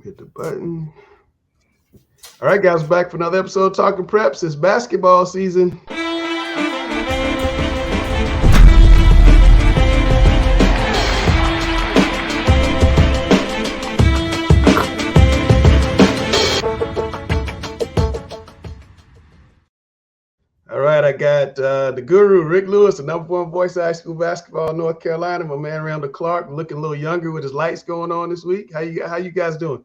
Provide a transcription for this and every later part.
Hit the button. All right, guys, back for another episode of Talking Preps. It's basketball season. All right, I got the guru, Rick Lewis, the #1 voice of high school basketball in North Carolina. My man, Randall Clark, looking a little younger with his lights going on this week. How you guys doing?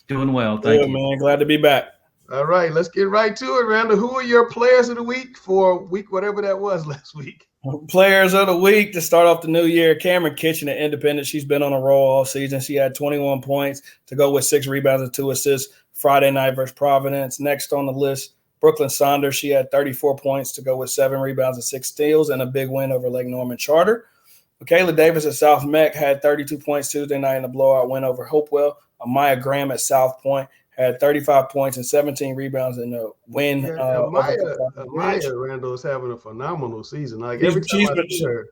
Doing well, thank you. Man. Glad to be back. All right, let's get right to it, Randall. Who are your players of the week for week whatever that was last week? Players of the week to start off the new year, Cameron Kitchen at Independent. She's been on a roll all season. She had 21 points to go with 6 rebounds and 2 assists Friday night versus Providence. Next on the list, Brooklyn Saunders. She had 34 points to go with 7 rebounds and 6 steals and a big win over Lake Norman Charter. Michaela Davis at South Meck had 32 points Tuesday night in a blowout win over Hopewell. Amaya Graham at South Point had 35 points and 17 rebounds in a win. Amaya Randall is having a phenomenal season. Like every time I see her.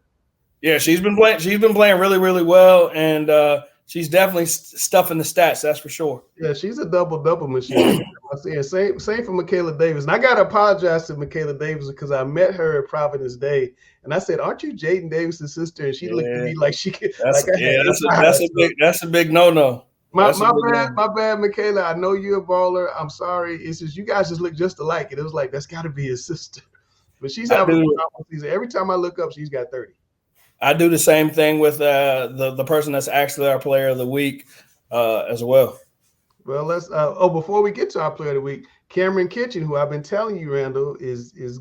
Yeah, she's been playing really, really well, and she's definitely stuffing the stats. That's for sure. Yeah, she's a double machine. Same for Michaela Davis. And I got to apologize to Michaela Davis because I met her at Providence Day, and I said, "Aren't you Jaden Davis's sister?" And she looked at me like she could. That's a big no. My bad, Michaela. I know you're a baller. I'm sorry. It's just you guys just look just alike. And it was like, that's got to be his sister. But she's having a phenomenal season. Every time I look up, she's got 30. I do the same thing with the person that's actually our player of the week as well. Well, let's. Before we get to our player of the week, Cameron Kitchen, who I've been telling you, Randall, is the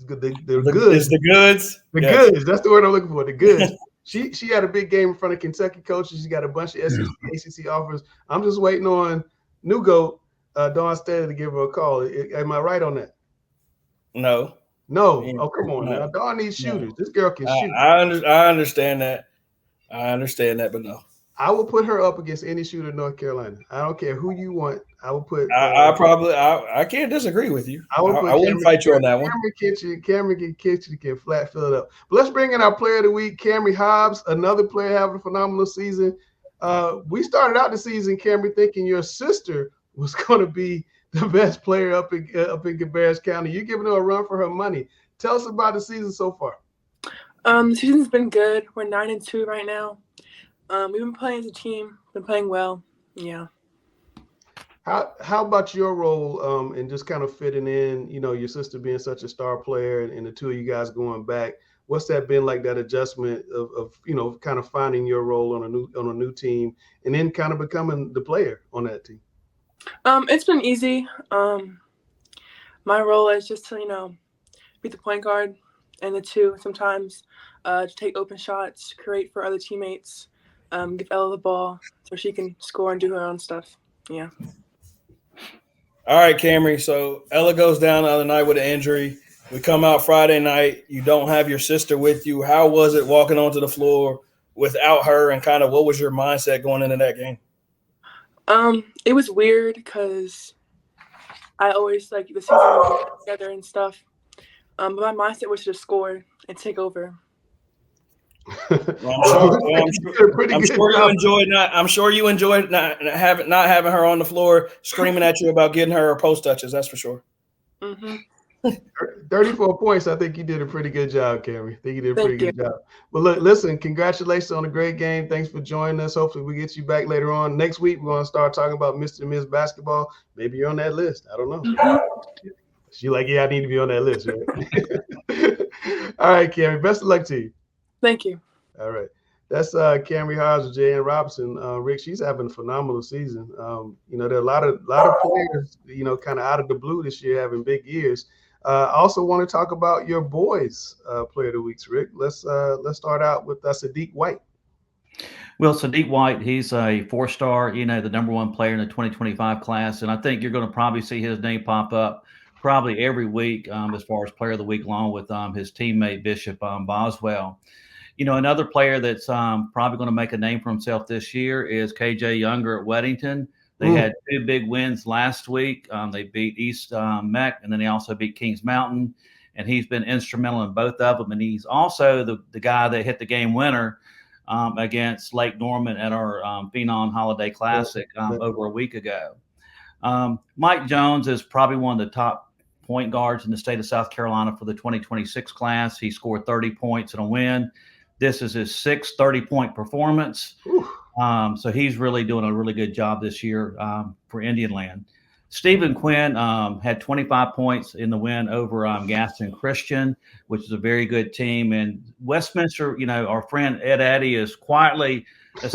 goods. Is the goods. The goods. That's the word I'm looking for. The goods. She had a big game in front of Kentucky coaches. She's got a bunch of SEC, ACC offers. I'm just waiting on new GOAT, Dawn Steady, to give her a call. Am I right on that? No. Oh, come on now. Dawn needs shooters. This girl can shoot. I understand that. But no. I will put her up against any shooter in North Carolina. I don't care who you want. I will put. I can't disagree with you. I wouldn't fight you on that one. Cameron Kitchen can flat fill it up. But let's bring in our player of the week, Camry Hobbs, another player having a phenomenal season. We started out the season, Camry, thinking your sister was going to be the best player up in Cabarrus County. You're giving her a run for her money. Tell us about the season so far. The season's been good. We're 9-2 right now. We've been playing as a team, been playing well. Yeah. How about your role in just kind of fitting in, your sister being such a star player and the two of you guys going back? What's that been like, that adjustment of kind of finding your role on a new team and then kind of becoming the player on that team? It's been easy. My role is just to, be the point guard and the two sometimes, to take open shots, create for other teammates. Give Ella the ball so she can score and do her own stuff. Yeah. All right, Camry. So Ella goes down the other night with an injury. We come out Friday night. You don't have your sister with you. How was it walking onto the floor without her, and kind of what was your mindset going into that game? It was weird because I always the season together and stuff. But my mindset was to score and take over. I'm sure you enjoyed not having her on the floor screaming at you about getting her post touches. That's for sure. Mm-hmm. 34 points. I think you did a pretty good job, Camry. I think you did a pretty good job. Well, look, listen, congratulations on a great game. Thanks for joining us. Hopefully we get you back later on. Next week, we're going to start talking about Mr. and Ms. Basketball. Maybe you're on that list. I don't know. Mm-hmm. She's like, yeah, I need to be on that list, right? All right, Camry, best of luck to you. Thank you. All right. That's Camry Hobbs with J.N. Robinson. Rick, she's having a phenomenal season. There are a lot of players, kind of out of the blue this year having big years. I also want to talk about your boys' player of the weeks, Rick. Let's start out with Sadiq White. Well, Sadiq White, he's a 4-star, the #1 player in the 2025 class, and I think you're going to probably see his name pop up probably every week as far as player of the week, along with his teammate Bishop Boswell. Another player that's probably going to make a name for himself this year is KJ Younger at Weddington. They had 2 big wins last week. They beat East Meck, and then they also beat Kings Mountain. And he's been instrumental in both of them. And he's also the guy that hit the game winner against Lake Norman at our Phenom Holiday Classic over a week ago. Mike Jones is probably one of the top point guards in the state of South Carolina for the 2026 class. He scored 30 points in a win. This is his sixth 30-point performance. So he's really doing a really good job this year for Indian Land. Stephen Quinn had 25 points in the win over Gaston Christian, which is a very good team. And Westminster, our friend Ed Addy is quietly a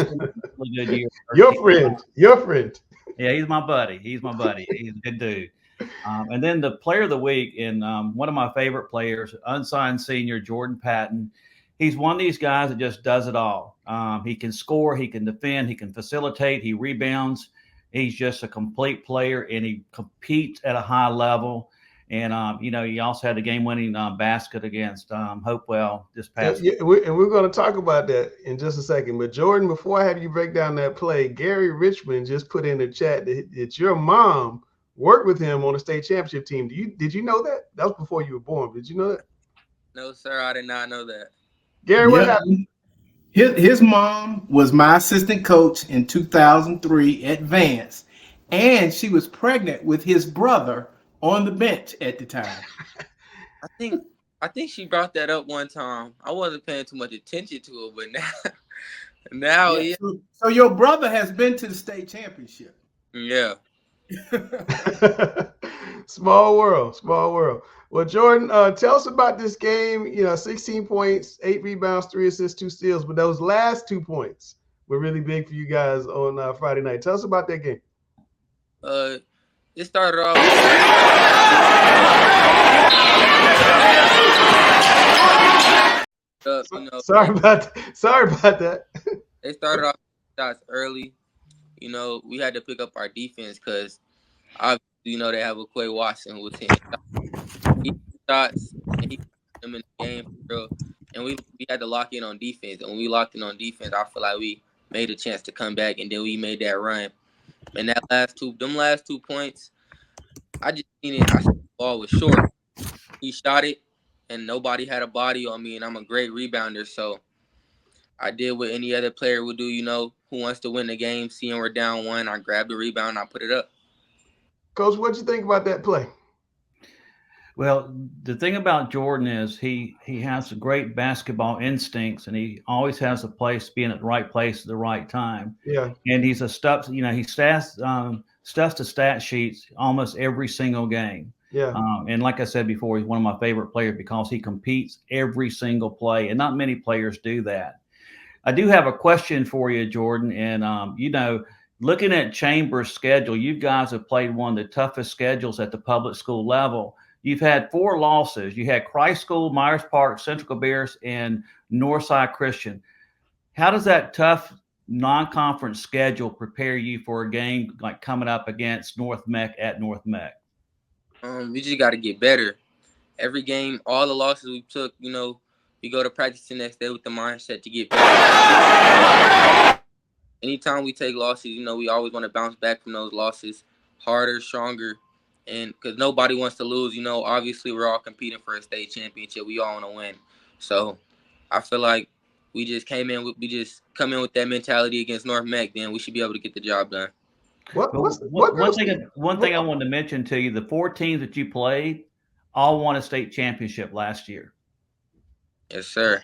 really good year. Your friend. Yeah, he's my buddy. He's a good dude. And then the player of the week, and one of my favorite players, unsigned senior Jordan Patton. He's one of these guys that just does it all. He can score, he can defend, he can facilitate, he rebounds. He's just a complete player, and he competes at a high level. And, he also had a game-winning basket against Hopewell this past week. And we're going to talk about that in just a second. But, Jordan, before I have you break down that play, Gary Richmond just put in the chat that your mom worked with him on the state championship team. Did you know that? That was before you were born. Did you know that? No, sir, I did not know that. Gary, what happened? His mom was my assistant coach in 2003 at Vance, and she was pregnant with his brother on the bench at the time. I think she brought that up one time. I wasn't paying too much attention to it, but now yeah. So your brother has been to the state championship. Yeah. Small world. Well, Jordan, tell us about this game. 16 points, 8 rebounds, 3 assists, 2 steals. But those last 2 points were really big for you guys on Friday night. Tell us about that game. It started off. Sorry about that. It started off shots early. We had to pick up our defense because obviously, they have a Quay Watson who was hitting shots and he put them in the game for real. And we had to lock in on defense. And when we locked in on defense, I feel like we made a chance to come back, and then we made that run. And them last 2 points, I just seen it. I said the ball was short. He shot it, and nobody had a body on me, and I'm a great rebounder. So I did what any other player would do, who wants to win the game, seeing we're down 1, I grabbed the rebound and I put it up. Coach, what'd you think about that play? Well, the thing about Jordan is he has great basketball instincts, and he always has a place being at the right place at the right time. Yeah. And he's he stuffs the stat sheets almost every single game. Yeah. And like I said before, he's one of my favorite players because he competes every single play, and not many players do that. I do have a question for you, Jordan, and looking at Chambers' schedule, you guys have played one of the toughest schedules at the public school level. You've had 4 losses. You had Christ School, Myers Park, Central Bears, and Northside Christian. How does that tough non-conference schedule prepare you for a game like coming up against North Meck at North Meck? We just got to get better. Every game, all the losses we took, we go to practice the next day with the mindset to get better. Anytime we take losses, we always want to bounce back from those losses harder, stronger. And because nobody wants to lose, obviously we're all competing for a state championship. We all want to win. So I feel like we just come in with that mentality against North Meck, then we should be able to get the job done. One thing I wanted to mention to you, the 4 teams that you played all won a state championship last year. Yes, sir.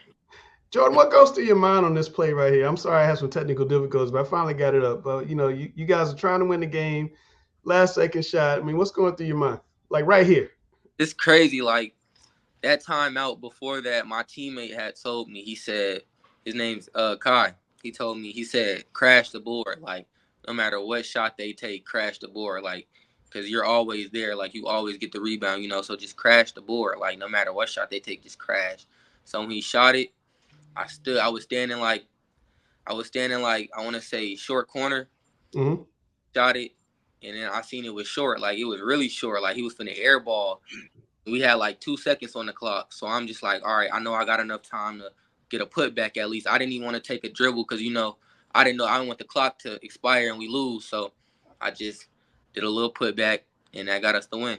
Jordan, what goes through your mind on this play right here? I'm sorry I had some technical difficulties, but I finally got it up. But, you guys are trying to win the game. Last second shot. I mean, what's going through your mind? Like right here. It's crazy. Like that timeout before that, my teammate had told me, he said, his name's Kai. He said, crash the board. Like no matter what shot they take, crash the board. Like, because you're always there. Like you always get the rebound, so just crash the board. Like no matter what shot they take, just crash. So when he shot it, I was standing like, I want to say short corner. Mm-hmm. Shot it. And then I seen it was short. Like, it was really short. Like, he was finna airball. We had, 2 seconds on the clock. So I'm just like, all right, I know I got enough time to get a putback at least. I didn't even want to take a dribble because, I didn't want the clock to expire and we lose. So I just did a little putback, and that got us the win.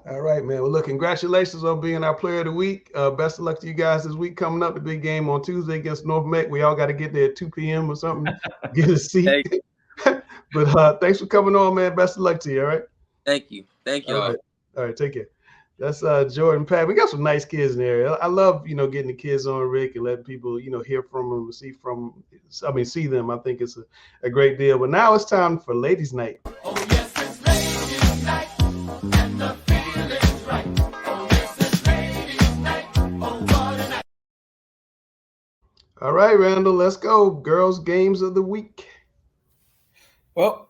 All right, man. Well, look, congratulations on being our player of the week. Best of luck to you guys this week coming up. The big game on Tuesday against North Meck. We all got to get there at 2 p.m. or something, get a seat. But thanks for coming on, man. Best of luck to you, all right? Thank you. Thank you all. All right, take care. That's Jordan, Pat. We got some nice kids in there. I love, getting the kids on, Rick, and letting people, hear from them, see them. I think it's a great deal. But now it's time for Ladies' Night. Oh, yes, it's Ladies' Night, and the feeling's right. Oh, yes, it's Ladies' Night. Oh, what a night. All right, Randall, let's go. Girls' games of the week. Well,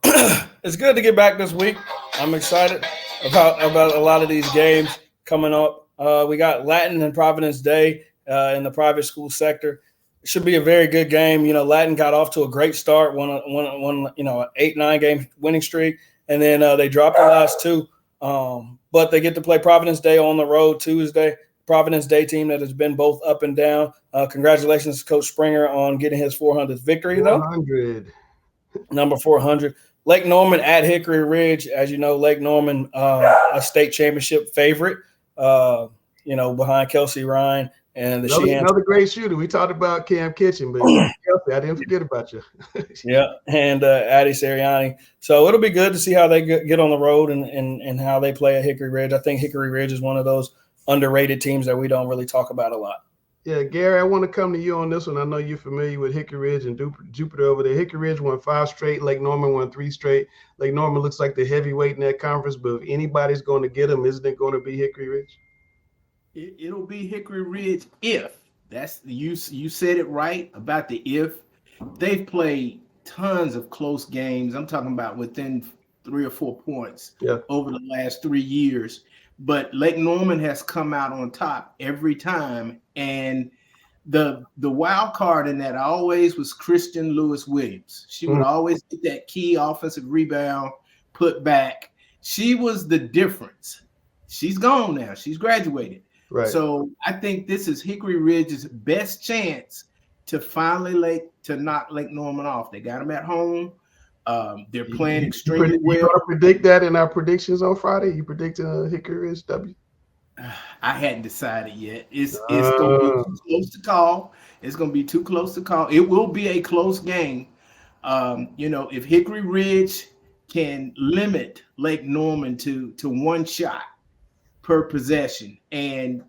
it's good to get back this week. I'm excited about a lot of these games coming up. We got Latin and Providence Day in the private school sector. It should be a very good game. Latin got off to a great start, won an 8-9 game winning streak, and then they dropped the last two. But they get to play Providence Day on the road Tuesday. Providence Day team that has been both up and down. Congratulations to Coach Springer on getting his 400th victory, 400. Number 400. Lake Norman at Hickory Ridge. As you know, Lake Norman, a state championship favorite, behind Kelsey Ryan and the Sheehan. Another great shooter. We talked about Cam Kitchen, but Kelsey, I didn't forget about you. Yeah, and Addie Seriani. So it'll be good to see how they get on the road and how they play at Hickory Ridge. I think Hickory Ridge is one of those underrated teams that we don't really talk about a lot. Yeah, Gary, I want to come to you on this one. I know you're familiar with Hickory Ridge and Jupiter over there. Hickory Ridge won 5 straight. Lake Norman won 3 straight. Lake Norman looks like the heavyweight in that conference, but if anybody's going to get them, isn't it going to be Hickory Ridge? It'll be Hickory Ridge if. That's you said it right about the if. They've played tons of close games. I'm talking about within 3 or 4 points over the last 3 years. But Lake Norman has come out on top every time. And the wild card in that always was Christian Lewis Williams. She would always get that key offensive rebound, put back. She was the difference. She's gone now. She's graduated. Right. So I think this is Hickory Ridge's best chance to finally knock Lake Norman off. They got them at home. They're playing extremely well. You predict that in our predictions on Friday? You predict Hickory Ridge W? I hadn't decided yet. It's going to be too close to call. It's going to be too close to call. It will be a close game. If Hickory Ridge can limit Lake Norman to 1 shot per possession, and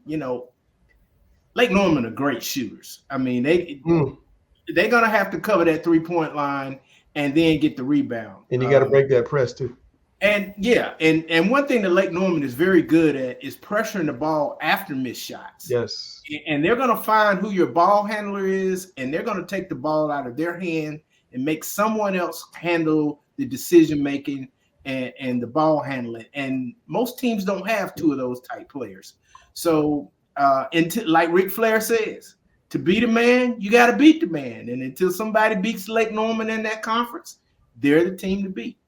Lake Norman are great shooters. I mean, they're going to have to cover that 3-point line and then get the rebound. And you got to break that press too. And and one thing that Lake Norman is very good at is pressuring the ball after missed shots. Yes. And they're going to find who your ball handler is, and they're going to take the ball out of their hand and make someone else handle the decision making and the ball handling. And most teams don't have 2 of those type players. So like Ric Flair says, to beat a man, you got to beat the man. And until somebody beats Lake Norman in that conference, they're the team to beat.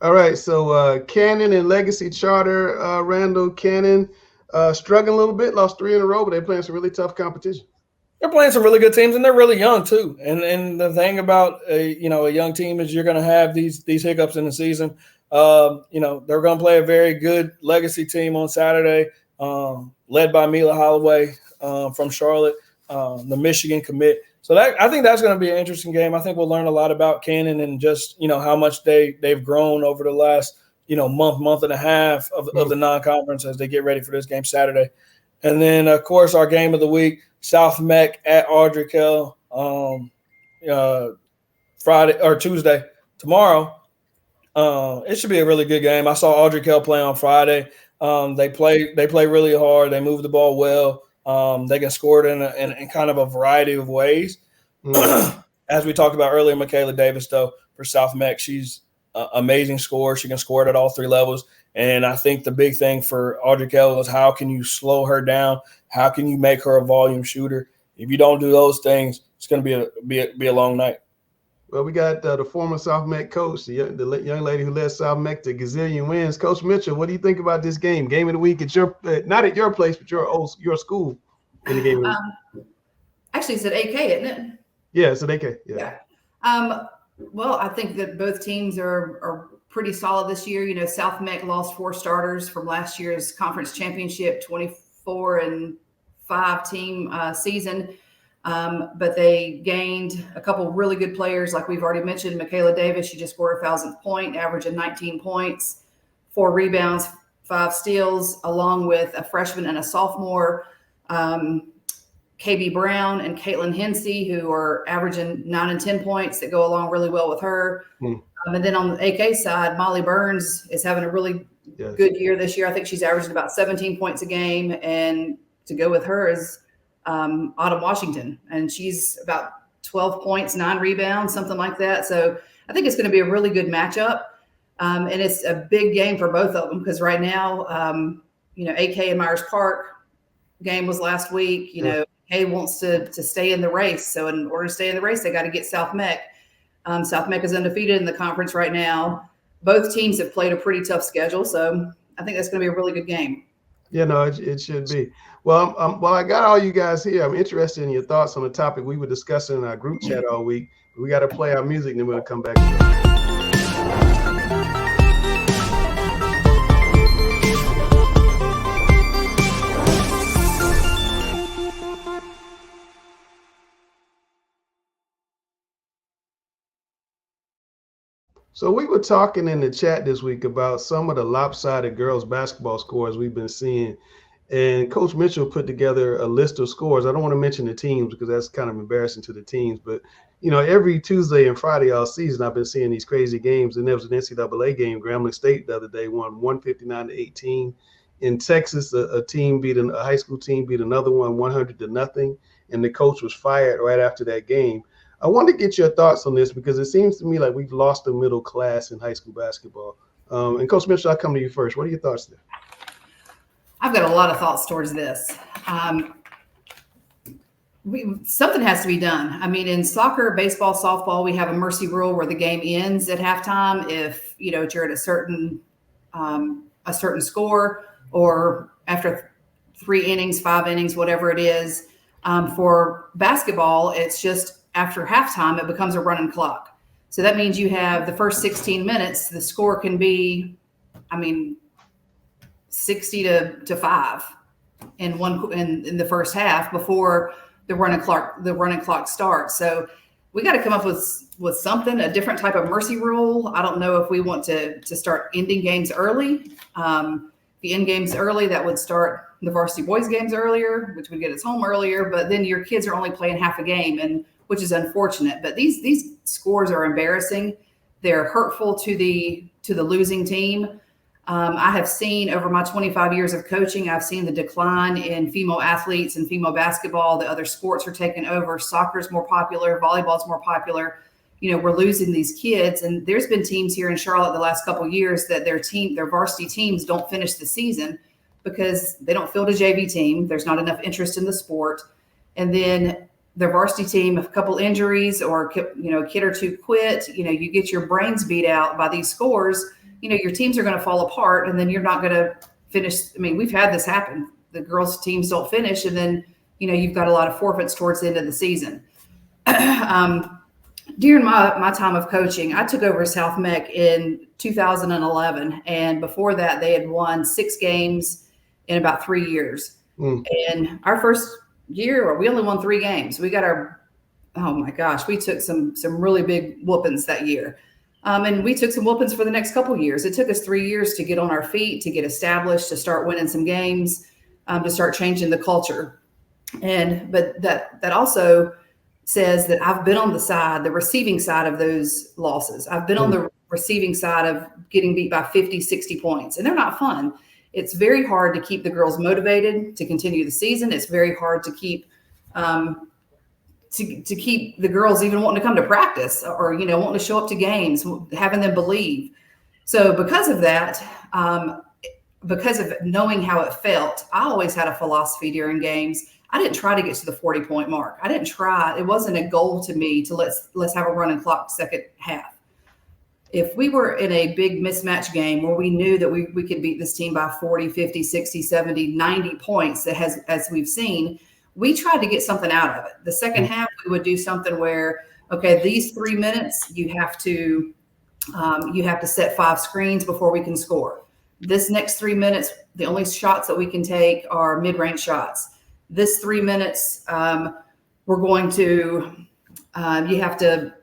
All right, so Cannon and Legacy Charter, Randall, Cannon struggling a little bit, lost 3 in a row, but they're playing some really tough competition. They're playing some really good teams, and they're really young too. And the thing about a young team is you're going to have these hiccups in the season. They're going to play a very good Legacy team on Saturday, led by Mila Holloway from Charlotte, the Michigan commit. So I think that's going to be an interesting game. I think we'll learn a lot about Cannon and just, how much they've grown over the last, month and a half of the non-conference as they get ready for this game Saturday. And then, of course, our game of the week, South Meck at Audrey Kell, Friday or Tuesday, tomorrow. It should be a really good game. I saw Audrey Kell play on Friday. They play really hard. They move the ball well. They can score it in kind of a variety of ways. As we talked about earlier, Michaela Davis, though, for South Meck, she's an amazing scorer. She can score it at all 3 levels. And I think the big thing for Audrey Kell is how can you slow her down? How can you make her a volume shooter? If you don't do those things, it's going to be a long night. Well, we got the former South Meck coach, the young lady who led South Meck to gazillion wins. Coach Mitchell, what do you think about this game? Game of the week at your not at your place, but your school in the game of the week. Actually, it's at AK, isn't it? Yeah, it's at AK. Yeah. Well, I think that both teams are pretty solid this year. You know, South Meck lost 4 starters from last year's conference championship, 24-5 team season. But they gained a couple of really good players, like we've already mentioned. Michaela Davis, she just scored her 1,000th point, averaging 19 points, 4 rebounds, 5 steals, along with a freshman and a sophomore, KB Brown and Caitlin Hensey, who are averaging 9 and 10 points that go along really well with her. And then on the AK side, Molly Burns is having a really good year this year. I think she's averaging about 17 points a game. And to go with her is Autumn Washington. And she's about 12 points, 9 rebounds, something like that. So I think it's going to be a really good matchup. And it's a big game for both of them because right now, you know, AK and Myers Park game was last week. You know, AK wants to stay in the race. So in order to stay in the race, they got to get South Meck. South Meck is undefeated in the conference right now. Both teams have played a pretty tough schedule. So I think that's going to be a really good game. Yeah, no, it should be. Well, well, I got all you guys here. I'm interested in your thoughts on the topic we were discussing in our group chat all week. We got to play our music, and then we'll come back to it. So we were talking in the chat this week about some of the lopsided girls basketball scores we've been seeing. And Coach Mitchell put together a list of scores. I don't want to mention the teams because that's kind of embarrassing to the teams. But, you know, every Tuesday and Friday all season, I've been seeing these crazy games. And there was an NCAA game. Grambling State the other day won 159-18. In Texas, a high school team beat another one 100-0. And the coach was fired right after that game. I want to get your thoughts on this because it seems to me like we've lost the middle class in high school basketball. And Coach Mitchell, I'll come to you first. What are your thoughts there? I've got a lot of thoughts towards this. Something has to be done. I mean, in soccer, baseball, softball, we have a mercy rule where the game ends at halftime if, you know, you're at a certain score or after 3 innings, 5 innings, whatever it is. For basketball, it's just after halftime, it becomes a running clock. So that means you have the first 16 minutes, the score can be, 60-5 in the first half before the running clock starts. So we got to come up with something, a different type of mercy rule. I don't know if we want to start ending games early. If you end games early, that would start the varsity boys games earlier, which would get us home earlier. But then your kids are only playing half a game, and which is unfortunate. But these scores are embarrassing. They're hurtful to the losing team. I have seen over my 25 years of coaching, I've seen the decline in female athletes and female basketball. The other sports are taking over. Soccer is more popular. Volleyball is more popular. You know, we're losing these kids. And there's been teams here in Charlotte the last couple of years that their varsity teams don't finish the season because they don't field a JV team. There's not enough interest in the sport. And then their varsity team, a couple injuries or, you know, a kid or two quit, you know, you get your brains beat out by these scores, you know, your teams are going to fall apart and then you're not going to finish. I mean, we've had this happen. The girls teams don't finish. And then, you know, you've got a lot of forfeits towards the end of the season. During my time of coaching, I took over South Meck in 2011. And before that, they had won 6 games in about 3 years. And our first year, we only won 3 games. We got we took some really big whoopings that year. And we took some whoopings for the next couple of years. It took us 3 years to get on our feet, to get established, to start winning some games, to start changing the culture. But that also says that I've been on the receiving side of those losses. I've been on the receiving side of getting beat by 50, 60 points, and they're not fun. It's very hard to keep the girls motivated to continue the season. It's very hard to keep to keep the girls even wanting to come to practice or, you know, wanting to show up to games, having them believe. So because of that, because of knowing how it felt, I always had a philosophy during games. I didn't try to get to the 40-point mark. I didn't try. It wasn't a goal to me to let's have a running clock second half. If we were in a big mismatch game where we knew that we could beat this team by 40, 50, 60, 70, 90 points, as we've seen, we tried to get something out of it. The second half, we would do something where, okay, these 3 minutes, you have to set 5 screens before we can score. This next 3 minutes, the only shots that we can take are mid-range shots. This 3 minutes, we're going to, you have to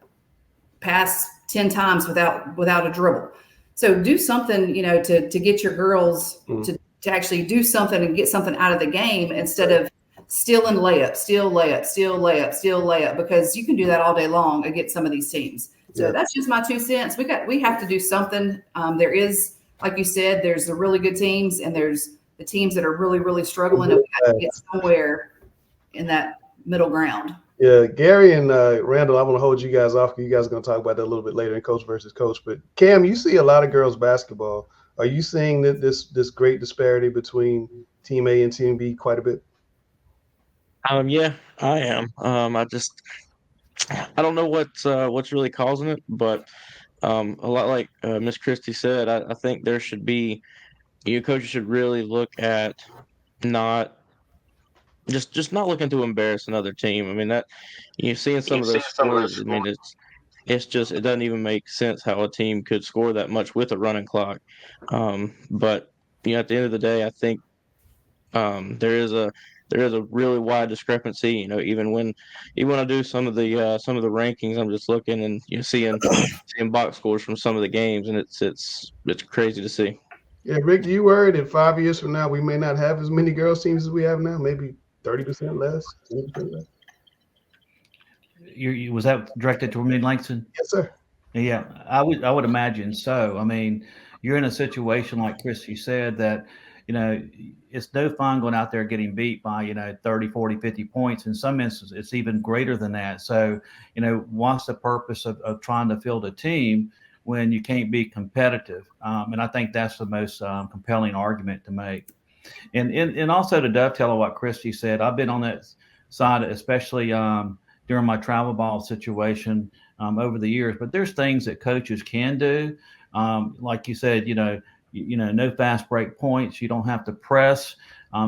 pass 10 times without a dribble. So do something, to get your girls to actually do something and get something out of the game instead of stealing layup, steal layup, steal layup, steal layup, because you can do that all day long against some of these teams. So that's just my 2 cents. We have to do something. There is, like you said, there's the really good teams and there's the teams that are really, really struggling. And we have to get somewhere in that middle ground. Yeah, Gary and Randall, I want to hold you guys off because you guys are going to talk about that a little bit later in coach versus coach. But Cam, you see a lot of girls basketball. Are you seeing that this great disparity between Team A and Team B quite a bit? Yeah, I am. I don't know what's really causing it, but a lot like Miss Christie said, I think there should be, coaches should really look at not just not looking to embarrass another team. I mean, that you're seeing some of those scores. I mean, it's just, it doesn't even make sense how a team could score that much with a running clock. But at the end of the day, I think there is a really wide discrepancy. Even when I do some of the rankings, I'm just looking and seeing box scores from some of the games, and it's crazy to see. Yeah, Rick, do you worry that 5 years from now we may not have as many girls teams as we have now? Maybe 30% less, 20% less. Was that directed toward me, Langston? Yes, sir. Yeah, I would imagine so. I mean, you're in a situation like Christy said that, it's no fun going out there getting beat by, 30, 40, 50 points. In some instances, it's even greater than that. So, what's the purpose of trying to field a team when you can't be competitive? And I think that's the most compelling argument to make. And also to dovetail on what Christy said, I've been on that side, especially during my travel ball situation over the years. But there's things that coaches can do. Like you said, no fast break points. You don't have to press.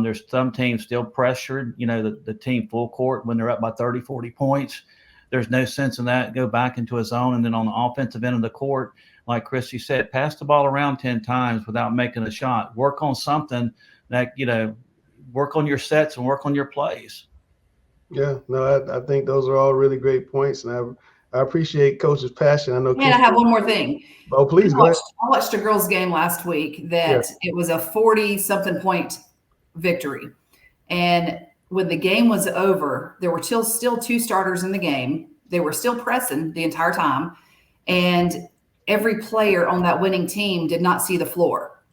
There's some teams still pressured, the team full court when they're up by 30, 40 points. There's no sense in that. Go back into a zone. And then on the offensive end of the court, like Christy said, pass the ball around 10 times without making a shot. Work on something that, work on your sets and work on your plays. Yeah, no, I think those are all really great points. And I appreciate Coach's passion. I know. And I have one more thing. Oh, please go ahead. I watched a girls' game last week that It was a 40-something point victory. And when the game was over, there were still 2 starters in the game. They were still pressing the entire time. And every player on that winning team did not see the floor.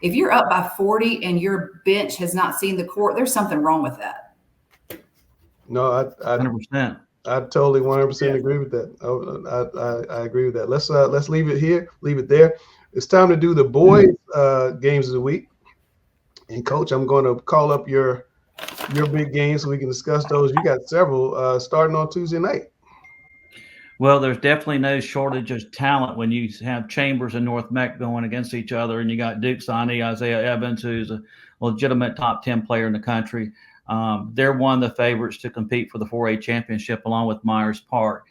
If you're up by 40 and your bench has not seen the court, there's something wrong with that. No, I 100%. I totally 100% agree with that. I agree with that. Let's leave it here, leave it there. It's time to do the boys games of the week. And Coach, I'm going to call up your big games so we can discuss those. You got several starting on Tuesday night. Well, there's definitely no shortage of talent when you have Chambers and North Meck going against each other, and you got Duke Sani, Isaiah Evans, who's a legitimate top 10 player in the country. They're one of the favorites to compete for the 4A championship along with Myers Park.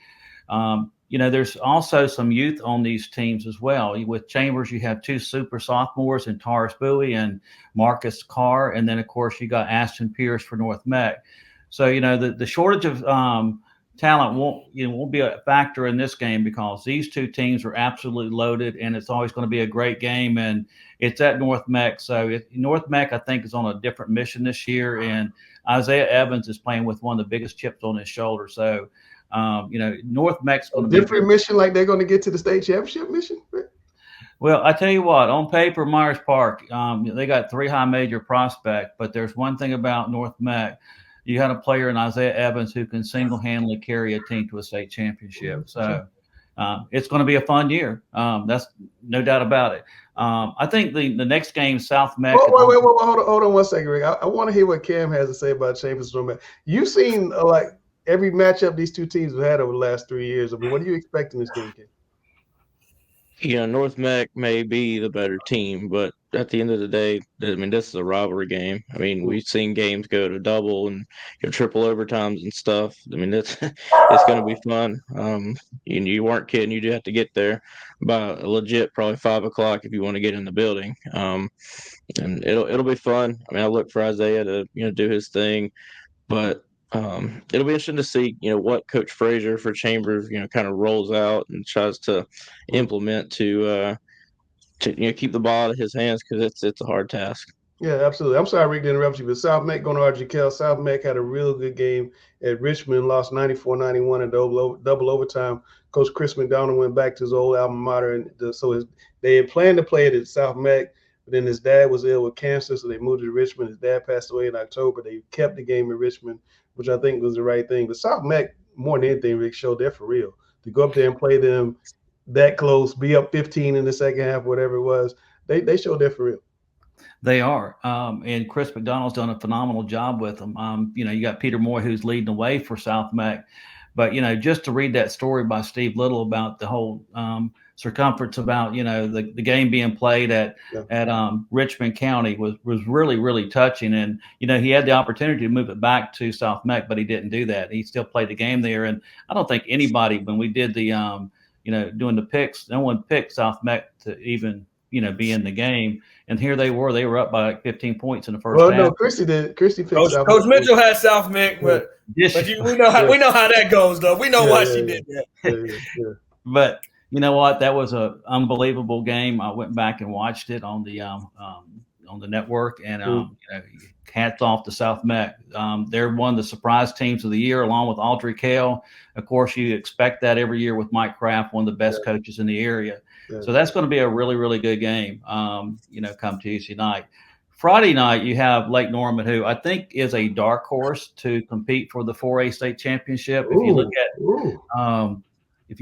There's also some youth on these teams as well. With Chambers, you have 2 super sophomores in Taurus Bowie and Marcus Carr. And then, of course, you got Ashton Pierce for North Meck. So, the shortage of talent won't be a factor in this game because these 2 teams are absolutely loaded, and it's always going to be a great game. And it's at North Meck. So North Meck, I think, is on a different mission this year. And Isaiah Evans is playing with one of the biggest chips on his shoulder. So, North Meck's going to be a different mission, like they're going to get to the state championship mission. Well, I tell you what, on paper, Myers Park, they got 3 high major prospects, but there's one thing about North Meck. You had a player in Isaiah Evans who can single-handedly carry a team to a state championship. So it's going to be a fun year. That's no doubt about it. I think the next game, South Meck. Wait, hold on 1 second, Rick. I want to hear what Cam has to say about Chambers. You've seen like every matchup these 2 teams have had over the last 3 years. I mean, what do you expect in this game, Cam? North Meck may be the better team, but at the end of the day, I mean, this is a rivalry game. I mean, we've seen games go to double and triple overtimes and stuff. I mean, it's going to be fun. You weren't kidding. You do have to get there by a legit probably 5 o'clock if you want to get in the building. And it'll be fun. I mean, I look for Isaiah to do his thing, but it'll be interesting to see what Coach Frazier for Chambers kind of rolls out and tries to implement to keep the ball out of his hands, because it's a hard task. Yeah, absolutely. I'm sorry, Rick, to interrupt you, but South Meck going to RGKL. South Meck had a real good game at Richmond, lost 94-91 in double overtime. Coach Chris McDonald went back to his old alma mater, and they had planned to play it at South Meck, but then his dad was ill with cancer, so they moved to Richmond. His dad passed away in October. They kept the game in Richmond, which I think was the right thing. But South Meck, more than anything, Rick, showed they're for real. To go up there and play them that close, be up 15 in the second half, whatever it was, they showed they're for real. They are. And Chris McDonald's done a phenomenal job with them. You got Peter Moy, who's leading the way for South Meck. But, just to read that story by Steve Little about the whole circumference about, the game being played at Richmond County was really, really touching. And, he had the opportunity to move it back to South Meck, but he didn't do that. He still played the game there. And I don't think anybody, when we did the, doing the picks, no one picked South Meck to even, be in the game. And here they were up by like 15 points in the first half. No, Christy did. Christy picked Coach Mitchell had South Meck, but we know how that goes, though. We know why she did that. But you know what? That was an unbelievable game. I went back and watched it on the network, and hats off to South Meck. They're one of the surprise teams of the year, along with Audrey Kale. Of course, you expect that every year with Mike Kraft, one of the best coaches in the area. Yeah. So that's going to be a really, really good game, come Tuesday night. Friday night, you have Lake Norman, who I think is a dark horse to compete for the 4A state championship. If you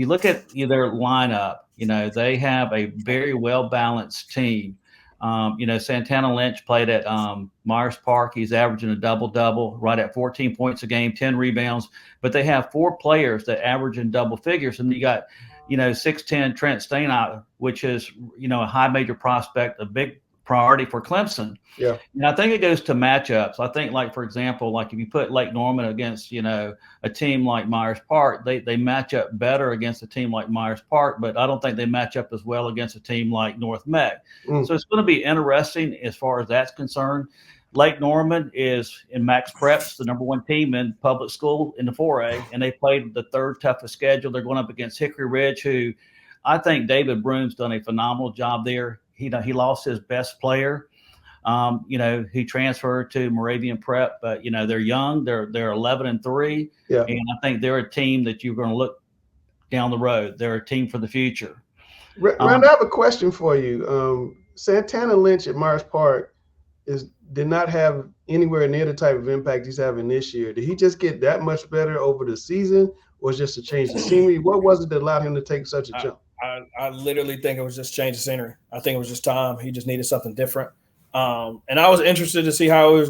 look at their lineup, they have a very well-balanced team. Santana Lynch played at Myers Park. He's averaging a double-double, right at 14 points a game, 10 rebounds. But they have 4 players that average in double figures. And you got, 6'10" Trent Steinauer, which is, a high major prospect, a big priority for Clemson. Yeah. And I think it goes to matchups. I think, like, for example, like if you put Lake Norman against, a team like Myers Park, they match up better against a team like Myers Park, but I don't think they match up as well against a team like North Meck. So it's going to be interesting as far as that's concerned. Lake Norman is in Max Preps, the number 1 team in public school in the 4A, and they played the 3rd toughest schedule. They're going up against Hickory Ridge, who I think David Broom's done a phenomenal job there. He lost his best player. He transferred to Moravian Prep, but they're young. They're 11-3, and I think they're a team that you're going to look down the road. They're a team for the future. Rand, I have a question for you. Santana Lynch at Myers Park did not have anywhere near the type of impact he's having this year. Did he just get that much better over the season, or just a change of scenery? What was it that allowed him to take such a jump? I literally think it was just change of scenery. I think it was just time. He just needed something different. And I was interested to see how he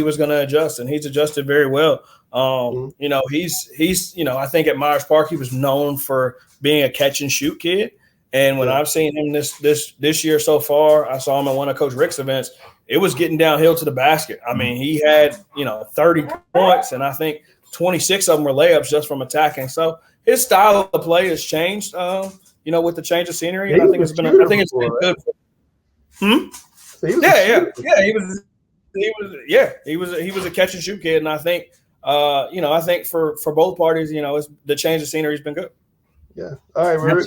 was gonna adjust, and he's adjusted very well. He's I think at Myers Park he was known for being a catch and shoot kid. And when I've seen him this year so far, I saw him at one of Coach Rick's events. It was getting downhill to the basket. I mean, he had 30 points, and I think 26 of them were layups just from attacking. So his style of play has changed. With the change of scenery, and I think it's been good. He was a catch and shoot kid, and I think for both parties, the change of scenery has been good. Yeah. All right.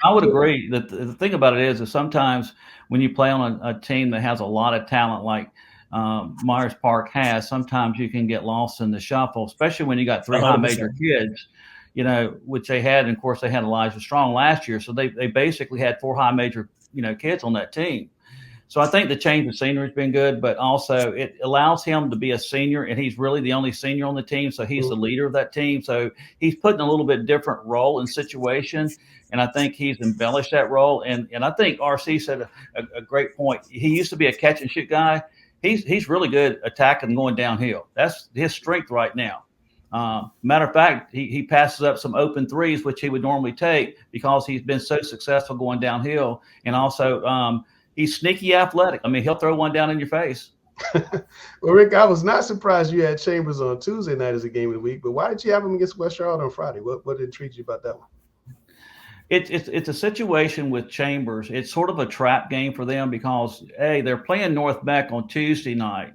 I would agree that the thing about it is sometimes when you play on a team that has a lot of talent like Myers Park has, sometimes you can get lost in the shuffle, especially when you got 3 high major kids, which they had. And of course, they had Elijah Strong last year. So they basically had 4 high major, kids on that team. So I think the change of scenery has been good, but also it allows him to be a senior, and he's really the only senior on the team. So he's the leader of that team. So he's put in a little bit different role and situation, and I think he's embellished that role. And I think RC said a great point. He used to be a catch and shoot guy. He's really good attacking and going downhill. That's his strength right now. Matter of fact, he passes up some open threes, which he would normally take because he's been so successful going downhill. And also, he's sneaky athletic. I mean, he'll throw one down in your face. Well, Rick, I was not surprised you had Chambers on Tuesday night as a game of the week, but why did you have him against West Charlotte on Friday? What intrigued you about that one? It's a situation with Chambers. It's sort of a trap game for them because, hey, they're playing North Beck on Tuesday night.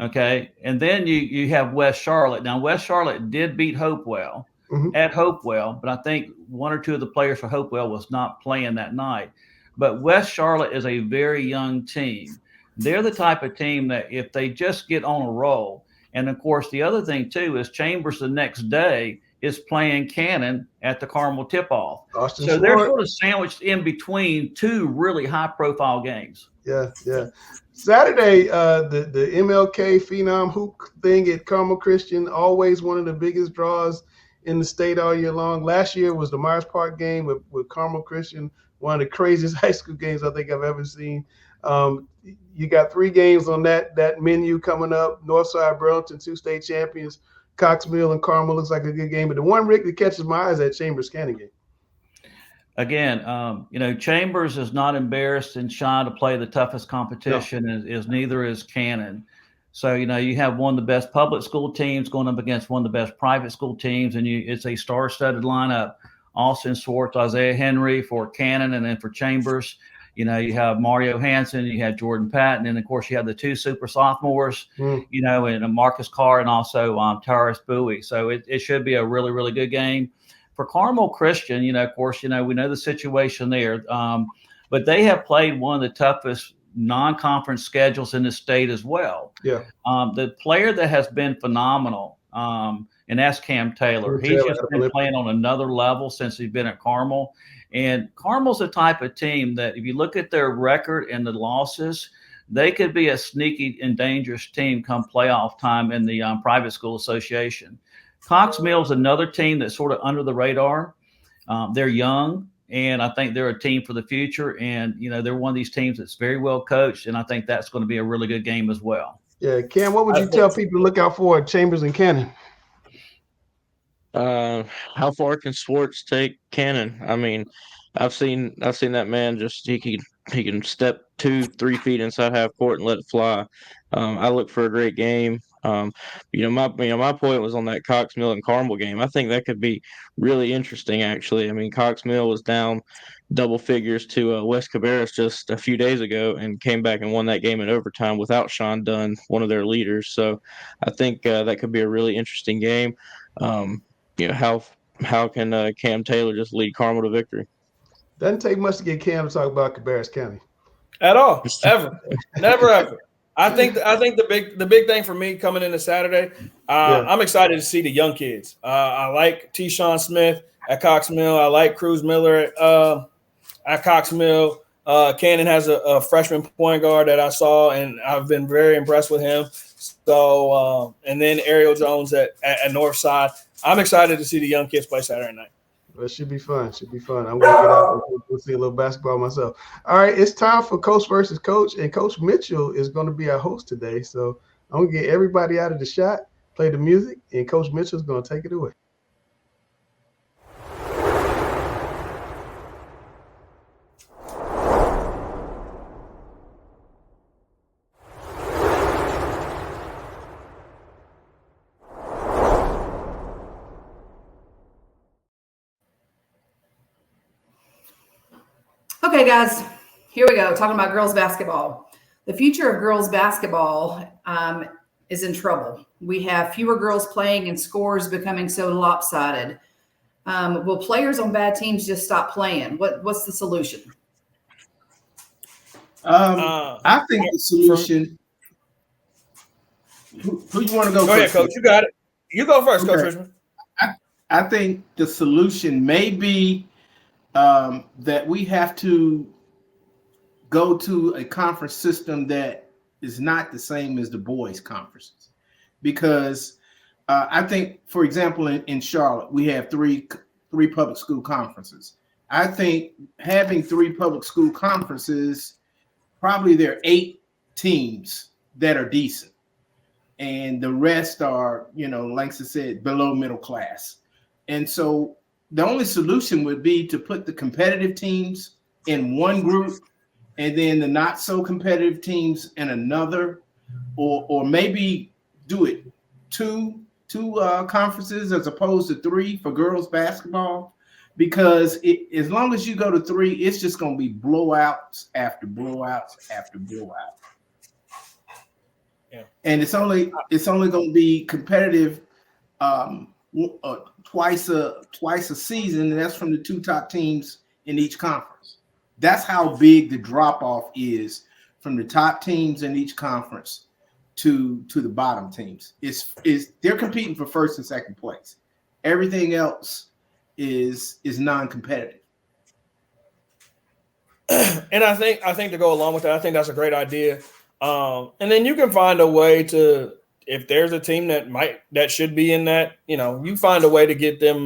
Okay. And then you have West Charlotte. Now, West Charlotte did beat Hopewell at Hopewell, but I think one or two of the players for Hopewell was not playing that night. But West Charlotte is a very young team. They're the type of team that if they just get on a roll, and of course, the other thing too is Chambers the next day is playing Cannon at the Carmel tip-off. So they're sort of sandwiched in between two really high-profile games. Yeah. Saturday, the MLK Phenom Hoop thing at Carmel Christian, always one of the biggest draws in the state all year long. Last year was the Myers Park game with Carmel Christian, one of the craziest high school games I think I've ever seen. You got 3 games on that menu coming up. Northside, Burlington, 2 state champions. Cox Mill and Carmel looks like a good game. But the one, Rick, that catches my eye is that Chambers Cannon game. Again, Chambers is not embarrassed and shy to play the toughest competition, as neither is Cannon. So, you have one of the best public school teams going up against one of the best private school teams, and it's a star-studded lineup. Austin Swartz, Isaiah Henry for Cannon, and then for Chambers, you have Mario Hansen, you have Jordan Patton, and of course you have the 2 super sophomores, and Marcus Carr and also Taurus Bowie. So it should be a really, really good game. For Carmel Christian, of course, we know the situation there, but they have played one of the toughest non-conference schedules in the state as well. Yeah. The player that has been phenomenal, and that's Cam Taylor. He's just been playing on another level since he's been at Carmel. And Carmel's the type of team that if you look at their record and the losses, they could be a sneaky and dangerous team come playoff time in the private school association. Cox Mill's another team that's sort of under the radar. They're young, and I think they're a team for the future. And, they're one of these teams that's very well coached, and I think that's going to be a really good game as well. Yeah, Cam, what would you tell people to look out for at Chambers and Cannon? How far can Swartz take Cannon? I mean, I've seen that man he can step 2-3 feet inside half court and let it fly. I look for a great game. My point was on that Cox Mill and Carmel game. I think that could be really interesting, actually. I mean, Cox Mill was down double figures to West Cabarrus just a few days ago and came back and won that game in overtime without Sean Dunn, one of their leaders. So I think that could be a really interesting game. How can Cam Taylor just lead Carmel to victory? Doesn't take much to get Cam to talk about Cabarrus County. At all, ever, never ever. I think the big thing for me coming into Saturday, I'm excited to see the young kids. I like T-Shawn Smith at Cox Mill. I like Cruz Miller at Cox Mill. Cannon has a freshman point guard that I saw, and I've been very impressed with him. So, and then Ariel Jones at Northside. I'm excited to see the young kids play Saturday night. Well, it should be fun. I'm going to get out and see a little basketball myself. All right, it's time for Coach versus Coach, and Coach Mitchell is going to be our host today. So I'm going to get everybody out of the shot, play the music, and Coach Mitchell is going to take it away. Okay, guys, here we go. Talking about girls basketball. The future of girls basketball is in trouble. We have fewer girls playing and scores becoming so lopsided. Will players on bad teams just stop playing? What's the solution? I think the solution. Who you want to go? Go ahead, Coach. You got it. You go first, Coach Richmond. I think the solution may be that we have to go to a conference system that is not the same as the boys' conferences, because I think, for example, in Charlotte, we have three public school conferences. I think having 3 public school conferences, probably there are 8 teams that are decent. and the rest are, like I said, below middle class. And so the only solution would be to put the competitive teams in one group and then the not so competitive teams in another, or maybe do it two conferences as opposed to 3 for girls basketball, because as long as you go to 3, it's just going to be blowouts after blowouts after blowout. Yeah. And it's only going to be competitive twice a season, and that's from the 2 top teams in each conference. That's how big the drop off is from the top teams in each conference to the bottom teams. They're competing for first and second place. Everything else is non-competitive. And I think to go along with that, I think that's a great idea. And then you can find a way to, if there's a team that should be in that, you find a way to get them,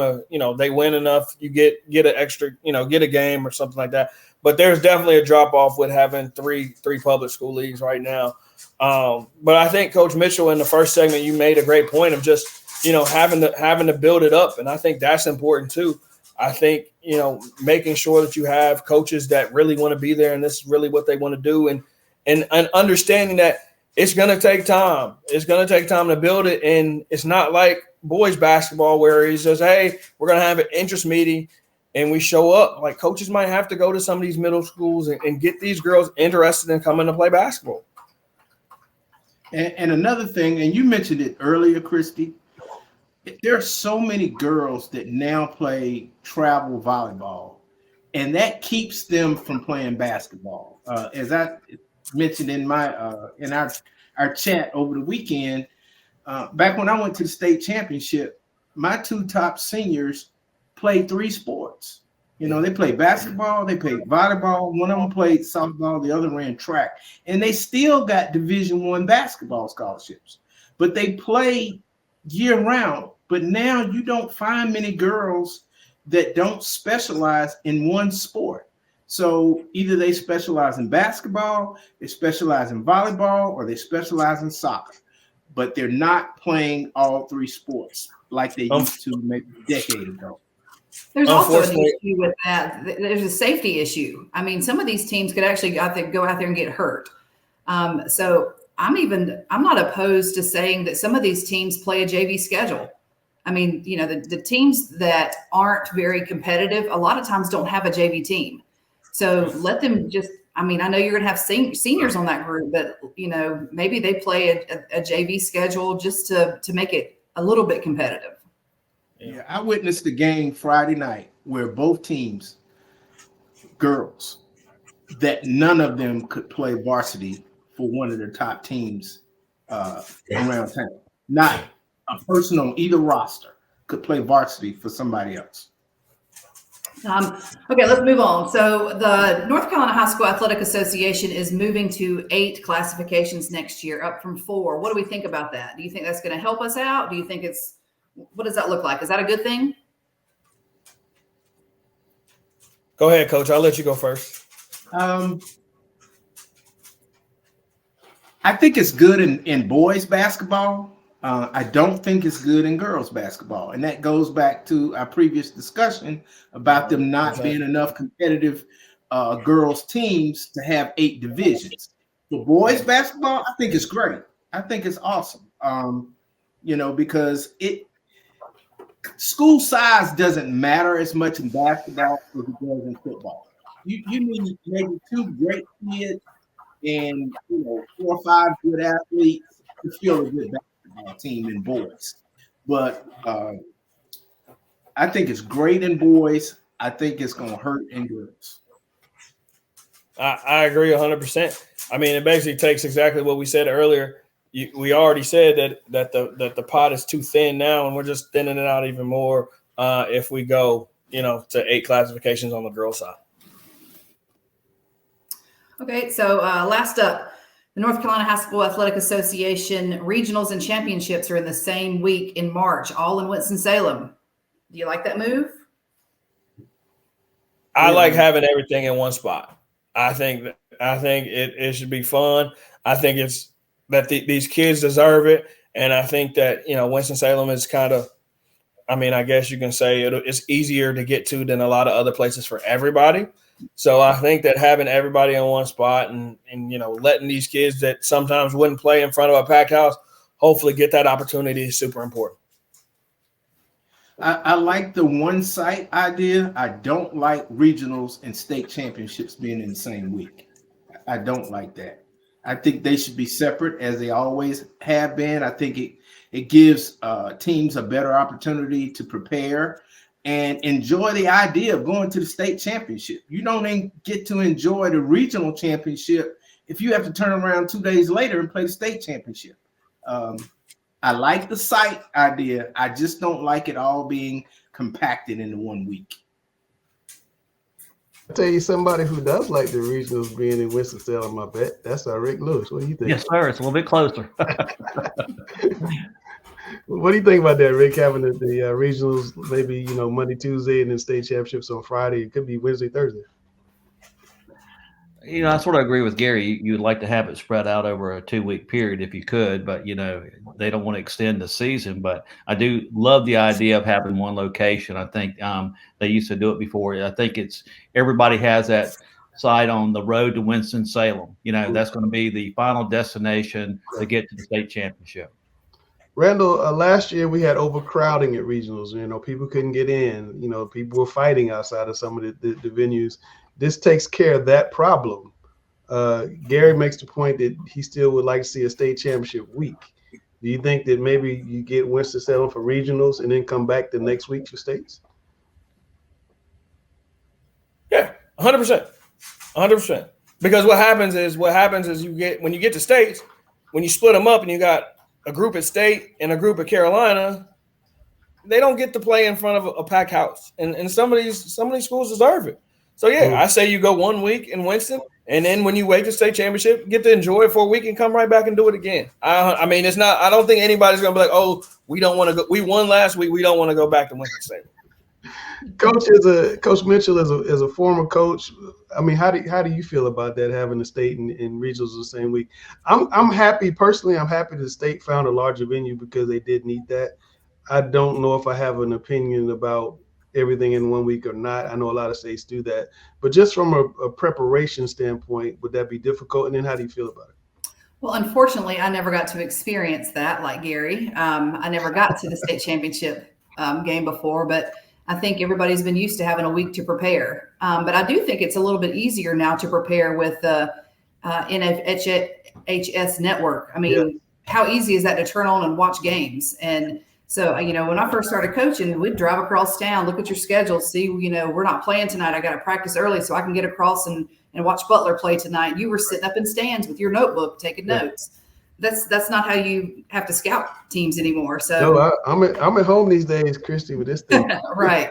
they win enough, you get an extra, get a game or something like that. But there's definitely a drop off with having three public school leagues right now. But I think Coach Mitchell, in the first segment, you made a great point of just, having to build it up. And I think that's important too. I think, making sure that you have coaches that really want to be there and this is really what they want to do, and understanding that it's going to take time. It's going to take time to build it. And it's not like boys basketball where he says, hey, we're going to have an interest meeting and we show up. Like, coaches might have to go to some of these middle schools and get these girls interested in coming to play basketball. And another thing, and you mentioned it earlier, Christy, there are so many girls that now play travel volleyball, and that keeps them from playing basketball. As I mentioned in our chat over the weekend, back when I went to the state championship, my 2 top seniors played 3 sports. They played basketball, they played volleyball. One of them played softball, the other ran track, and they still got Division I basketball scholarships. But they played year round. But now you don't find many girls that don't specialize in one sport. So either they specialize in basketball, they specialize in volleyball, or they specialize in soccer. But they're not playing all 3 sports like they used to maybe a decade ago. There's also an issue with that. There's a safety issue. I mean, some of these teams could actually go out there and get hurt. So I'm not opposed to saying that some of these teams play a JV schedule. I mean, the teams that aren't very competitive, a lot of times don't have a JV team. So let them just, I know you're going to have seniors on that group, but, maybe they play a JV schedule just to make it a little bit competitive. Yeah, I witnessed the game Friday night where both teams, girls, that none of them could play varsity for one of the top teams around town. Not a person on either roster could play varsity for somebody else. Okay, let's move on. So the North Carolina High School Athletic Association is moving to 8 classifications next year, up from 4. What do we think about that? Do you think that's going to help us out? Do you think what does that look like? Is that a good thing? Go ahead, Coach. I'll let you go first. I think it's good in boys basketball. I don't think it's good in girls basketball. And that goes back to our previous discussion about them not being enough competitive girls teams to have 8 divisions. For boys basketball, I think it's great. I think it's awesome. Because school size doesn't matter as much in basketball as it does in football. You need maybe 2 great kids and 4 or 5 good athletes to fill a good basketball team in boys. But I think it's great in boys. I think it's going to hurt in girls. I agree 100%. It basically takes exactly what we said earlier. We already said that the pot is too thin now, and we're just thinning it out even more if we go, to 8 classifications on the girls' side. Okay, so last up, the North Carolina High School Athletic Association regionals and championships are in the same week in March, all in Winston-Salem. Do you like that move? I like having everything in one spot. I think it should be fun. I think it's that these kids deserve it, And I think that, Winston-Salem is kind of, I guess you can say it's easier to get to than a lot of other places for everybody. So I think that having everybody in one spot and letting these kids that sometimes wouldn't play in front of a packed house hopefully get that opportunity is super important. I like the one site idea. I don't like regionals and state championships being in the same week. I don't like that. I think they should be separate as they always have been. I think it gives teams a better opportunity to prepare and enjoy the idea of going to the state championship. You don't get to enjoy the regional championship if you have to turn around 2 days later and play the state championship. I like the site idea. I just don't like it all being compacted into 1 week. I'll tell you somebody who does like the regionals being in Winston-Salem, I bet. That's Rick Lewis. What do you think? Yes, sir. It's a little bit closer. What do you think about that, Rick, having the regionals maybe, Monday, Tuesday, and then state championships on Friday? It could be Wednesday, Thursday. I sort of agree with Gary. You'd like to have it spread out over a 2-week period if you could, but they don't want to extend the season. But I do love the idea of having one location. I think they used to do it before. I think everybody has that site on the road to Winston-Salem. That's going to be the final destination to get to the state championship. Randall, last year we had overcrowding at regionals. People couldn't get in. People were fighting outside of some of the venues. This takes care of that problem. Gary makes the point that he still would like to see a state championship week. Do you think that maybe you get Winston-Salem for regionals and then come back the next week for states? Yeah, 100%. 100%. Because what happens is when you get to states, when you split them up and you got a group at state and a group at Carolina, they don't get to play in front of a packed house. And some of these schools deserve it. So, yeah, I say you go 1 week in Winston, and then when you wait to state championship, get to enjoy it for a week and come right back and do it again. It's not – I don't think anybody's going to be like, oh, we don't want to go – we won last week. We don't want to go back to Winston-Salem. Coach Mitchell is a former coach. How do you feel about that, having the state and regionals the same week? I'm happy personally. I'm happy the state found a larger venue because they did need that. I don't know if I have an opinion about everything in 1 week or not. I know a lot of states do that, but just from a preparation standpoint, would that be difficult? And then how do you feel about it? Well, unfortunately, I never got to experience that like Gary. I never got to the state championship game before, but I think everybody's been used to having a week to prepare. But I do think it's a little bit easier now to prepare with the NCHSAA network. How easy is that to turn on and watch games? And so, when I first started coaching, we'd drive across town, look at your schedule, see, we're not playing tonight. I got to practice early so I can get across and watch Butler play tonight. You were sitting up in stands with your notebook, taking notes. That's not how you have to scout teams anymore. So no, I'm at home these days, Christy, with this thing. Right.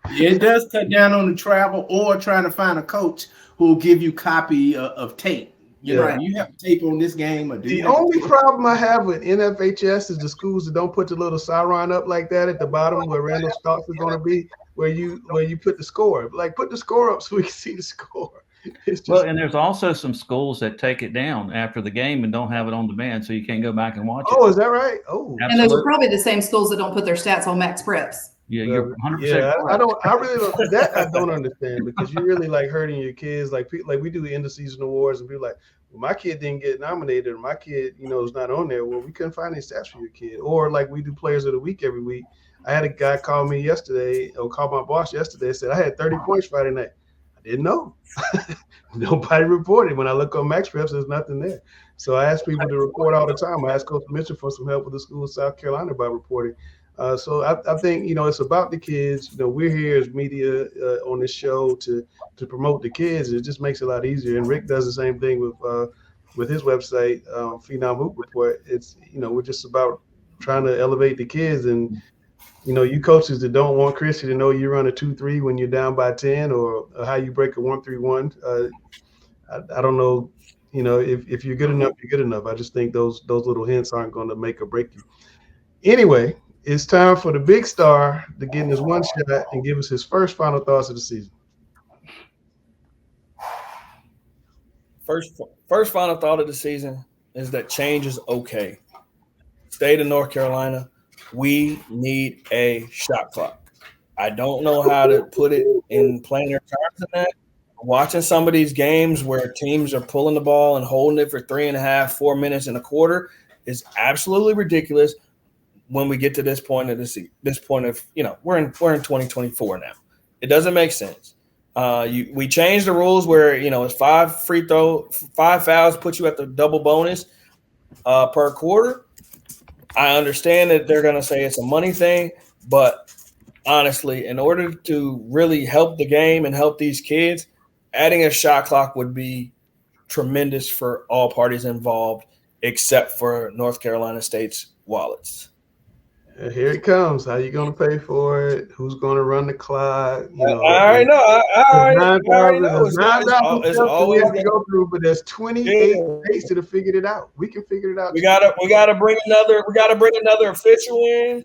It does cut down on the travel or trying to find a coach who will give you copy of tape. You have tape on this game. The only problem I have with NFHS is the schools that don't put the little siren up like that at the bottom where Randall Starks is going to be, where you put the score. Like, put the score up so we can see the score. And there's also some schools that take it down after the game and don't have it on demand, so you can't go back and watch it. Oh, is that right? Oh, absolutely. And those are probably the same schools that don't put their stats on Max PREPS. Yeah, you're 100%. Yeah, I really don't. That I don't understand, because you're really like hurting your kids. Like we do the end of season awards, and people like, well, my kid didn't get nominated, or my kid, is not on there. Well, we couldn't find any stats for your kid. Or like we do players of the week every week. I had a guy call me yesterday, or call my boss yesterday, and said I had 30 points Friday night. I didn't know. Nobody reported. When I look on Max Preps, there's nothing there. So I ask people to report all the time. I asked Coach Mitchell for some help with the school of South Carolina by reporting. So I think, it's about the kids. We're here as media on this show to promote the kids. It just makes it a lot easier. And Rick does the same thing with his website, Phenom Hoop Report. It's, we're just about trying to elevate the kids. And, you coaches that don't want Christy to know you run a 2-3 when you're down by 10, or how you break a 1-3-1. I don't know, if you're good enough, you're good enough. I just think those little hints aren't going to make or break you. Anyway, it's time for the big star to get in his one shot and give us his first final thoughts of the season. First final thought of the season is that change is okay. state of North Carolina, we need a shot clock. I don't know how to put it in plainer terms than that. Watching some of these games where teams are pulling the ball and holding it for 3.5, 4 minutes and a quarter is absolutely ridiculous. When we get to this point of this point of, we're in 2024 now. It doesn't make sense. We changed the rules where, it's 5 fouls put you at the double bonus per quarter. I understand that they're going to say it's a money thing, but honestly, in order to really help the game and help these kids, adding a shot clock would be tremendous for all parties involved, except for North Carolina State's wallets. Here it comes. How you going to pay for it? Who's going to run the clock? I already know. I already know. There's 9,000 It's steps that we always have to go through, but there's 28 states that have figured it out. We can figure it out. We gotta bring another official in.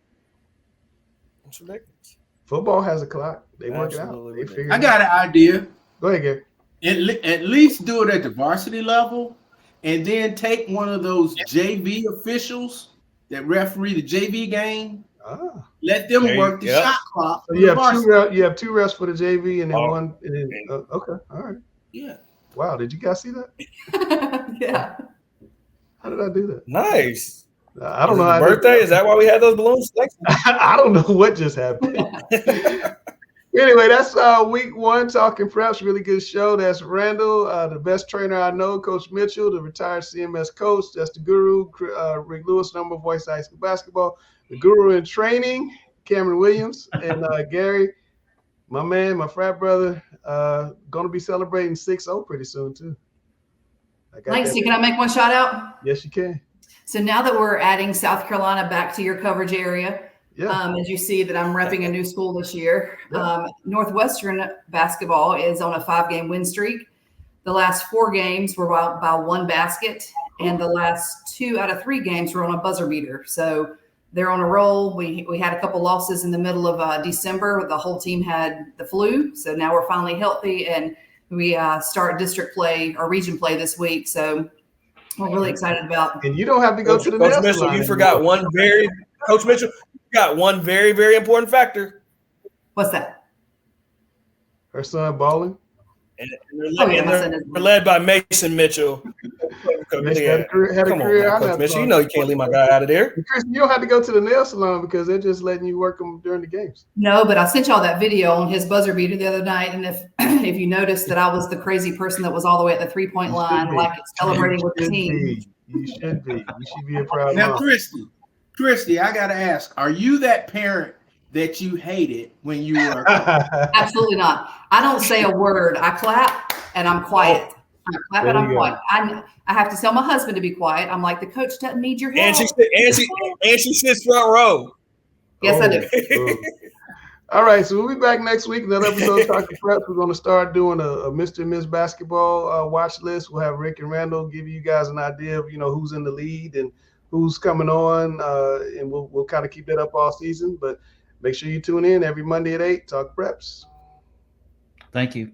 It's ridiculous. Football has a clock. They work it out. They figure I got an idea. Go ahead, Gary. At least do it at the varsity level, and then take one of those JV officials that referee the JV game. Let them work the shot clock. So you have two refs for the JV and then one. And then, okay, all right. Yeah. Wow, did you guys see that? Yeah. How did I do that? Nice. I don't know. How birthday? Is that why we had those balloons? I don't know what just happened. Anyway, that's week 1 talking preps. Really good show. That's Randall, the best trainer I know, Coach Mitchell, the retired CMS coach. That's the guru, Rick Lewis, number voice high school basketball. The guru in training, Cameron Williams, and Gary, my man, my frat brother, going to be celebrating 6-0 pretty soon too. Langston, can I make one shout out? Yes, you can. So now that we're adding South Carolina back to your coverage area, as you see that I'm repping a new school this year, Northwestern basketball is on a 5-game win streak. The last 4 games were by 1 basket, and the last 2 out of 3 games were on a buzzer beater. So they're on a roll. We had a couple losses in the middle of December. The whole team had the flu, so now we're finally healthy, and we start district play or region play this week. So we're really excited about. And you don't have to go to the Coach Mitchell. You forgot one Coach Mitchell. You got one very, very important factor. What's that? Her son balling. And they're led by Mason Mitchell. Mason had a career. Coach Mitchell, you know you can't leave my guy out of there. Chris, you don't have to go to the nail salon because they're just letting you work them during the games. No, but I sent y'all that video on his buzzer beater the other night, and if you noticed that I was the crazy person that was all the way at the 3-point line, like celebrating with the team. You should be. You should be a proud now, mom. Christy, I gotta ask: are you that parent that you hated when you were? Absolutely not. I don't say a word. I clap and I'm quiet. I clap and I'm quiet. I have to tell my husband to be quiet. I'm like, the coach doesn't need your help. And she sits front row. Yes, I do. All right, so we'll be back next week. Another episode of Talking Preps. We're going to start doing a Mr. and Miss Basketball watch list. We'll have Rick and Randall give you guys an idea of who's in the lead and who's coming on, and we'll kind of keep that up all season. But make sure you tune in every Monday at 8. Talk Preps. Thank you.